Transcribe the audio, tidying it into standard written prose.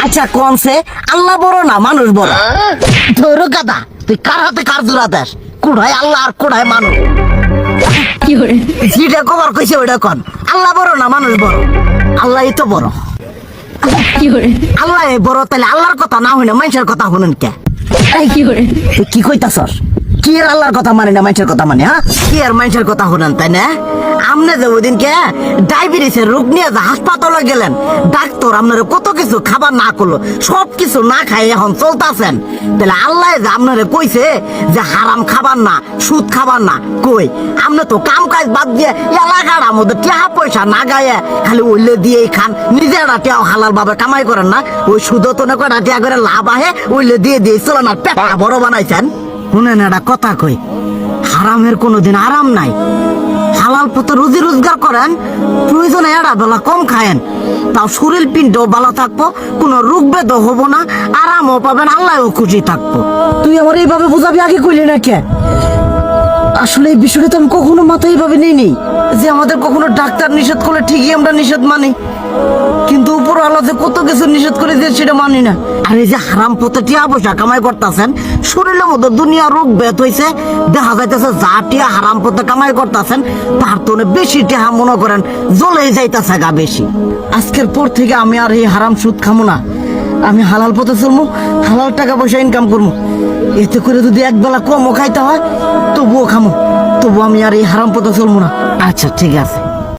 আচ্ছা কোনছে আল্লাহ বড় না মানুষ বড়? ধরো গাদা, তুই কার হাতে কার জোড়া দেশ? কোড়ায় আল্লাহ আর কোড়ায় মানুষ। যেটা কবার কইছে ওইটা কন। আল্লাহ বড় না মানুষ বড়? আল্লাহই তো বড়। আল্লাহ বড়, তাহলে আল্লাহর কথা না হইনা মানুষের কথা শুনেন কে? তুই কি কইতাছস? কি আর আল্লাহর কথা মানে না মানুষের কথা মানে? হ্যাঁ, কি আর মানুষের কথা শুনেন তাই না? আমনে যে ওই দিনকে ডায়াবেটিসের রোগ নিয়ে যে হাসপাতালে গেলেন, ডাক্তার আপনার কত কিছু খাবার না করলো, সব কিছু না খাই এখন চলতেছেন। তাহলে আল্লাহ যে আপনারে কইছে যে হারাম খাবার না, সুদ খাবার না, কই আপনি তো কাম কাজ বাদ দিয়ে এলাকার মধ্যে টাকা পয়সা না গায়ে খালি ওইলে দিয়েই খান, নিজেরা টেও হালাল ভাবে কামাই করেন না, ওই সুদও তো না করে টাকা করে লাভ আহে ওইলে দিয়ে দিয়ে চলেন আর পেটটা বড় বানাইছেন। শুনেন একটা কথা কই, হারামের কোনোদিন আরাম নাই। হালাল পথে রুজি রোজগার করেন, প্রয়োজনে এড়া বেলা কম খায়েন, তাও শরীর পিণ্ডও ভালো থাকবো, কোনো রোগ বেদও হবো না, আরামও পাবেন, আল্লাহও খুশি থাকবো। তুই আমার এইভাবে বুঝাবি আগে কইলি না কে? আসলে এই বিষয়টা তো আমি কখনো মাথায় এইভাবে নিইনি যে আমাদের কখনো ডাক্তার নিষেধ করলে ঠিকই আমরা নিষেধ মানি, কিন্তু উপর আল্লাহ যে কত কিছু নিষেধ করে দিয়ে সেটা মানি না। আর এই যে হারাম পথে টিয়া পয়সা কামাই করতেছেন, শরীরের মধ্যে দুনিয়া রোগ ব্যাত হয়েছে, দেখা যাইতেছে যা টিয়া হারাম পথে কামাই করতেছেন তার তো বেশি টিয়া মনে করেন জ্বলে যাইতেছে গা বেশি। আজকের পর থেকে আমি আর এই হারাম সুদ খামো না, আমি হালাল পথে চলবো, হালাল টাকা পয়সা ইনকাম করবো। এতে করে যদি একবেলা কমও খাইতে হয় তবুও খামো, তবু আমি আর এই হারাম পথে চলবো না। আচ্ছা ঠিক আছে।